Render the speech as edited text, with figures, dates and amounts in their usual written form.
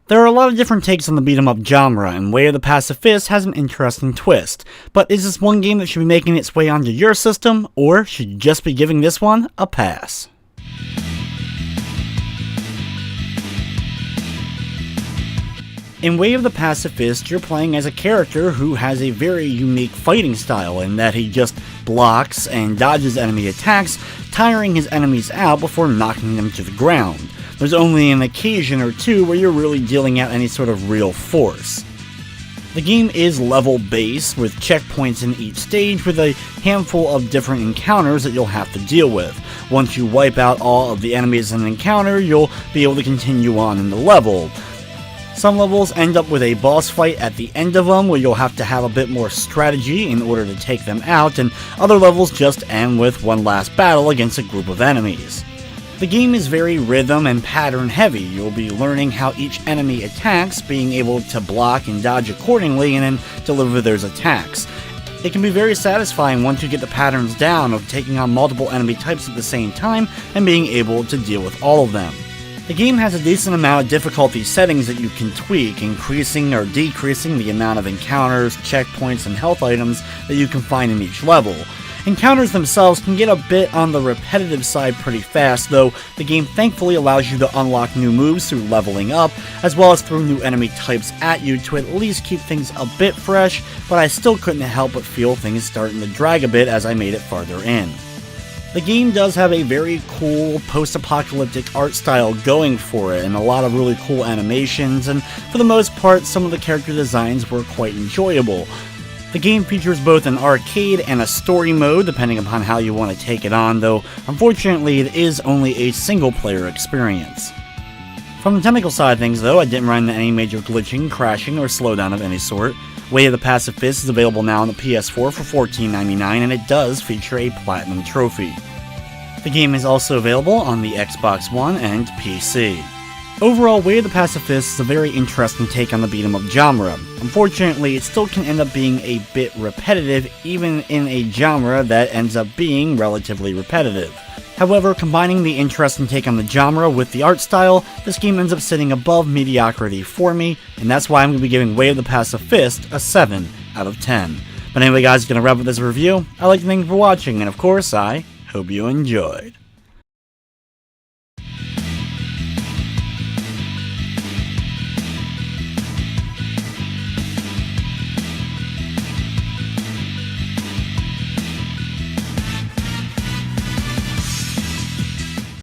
There are a lot of different takes on the beat-em-up genre, and Way of the Pacifist has an interesting twist. But is this one game that should be making its way onto your system, or should you just be giving this one a pass? In Way of the Pacifist, you're playing as a character who has a very unique fighting style in that he just blocks and dodges enemy attacks, tiring his enemies out before knocking them to the ground. There's only an occasion or two where you're really dealing out any sort of real force. The game is level-based, with checkpoints in each stage with a handful of different encounters that you'll have to deal with. Once you wipe out all of the enemies in an encounter, you'll be able to continue on in the level. Some levels end up with a boss fight at the end of them where you'll have to have a bit more strategy in order to take them out, and other levels just end with one last battle against a group of enemies. The game is very rhythm and pattern heavy. You'll be learning how each enemy attacks, being able to block and dodge accordingly, and then deliver those attacks. It can be very satisfying once you get the patterns down of taking on multiple enemy types at the same time and being able to deal with all of them. The game has a decent amount of difficulty settings that you can tweak, increasing or decreasing the amount of encounters, checkpoints, and health items that you can find in each level. Encounters themselves can get a bit on the repetitive side pretty fast, though the game thankfully allows you to unlock new moves through leveling up, as well as throw new enemy types at you to at least keep things a bit fresh, but I still couldn't help but feel things starting to drag a bit as I made it farther in. The game does have a very cool post-apocalyptic art style going for it, and a lot of really cool animations, and for the most part some of the character designs were quite enjoyable. The game features both an arcade and a story mode, depending upon how you want to take it on, though unfortunately it is only a single-player experience. From the technical side of things though, I didn't run into any major glitching, crashing, or slowdown of any sort. Way of the Pacifist is available now on the PS4 for $14.99, and it does feature a Platinum trophy. The game is also available on the Xbox One and PC. Overall, Way of the Pacifist is a very interesting take on the beat-em-up genre. Unfortunately, it still can end up being a bit repetitive, even in a genre that ends up being relatively repetitive. However, combining the interesting take on the genre with the art style, this game ends up sitting above mediocrity for me, and that's why I'm going to be giving Way of the Pacifist a 7 out of 10. But anyway guys, going to wrap up this review. I'd like to thank you for watching, and of course, I hope you enjoyed.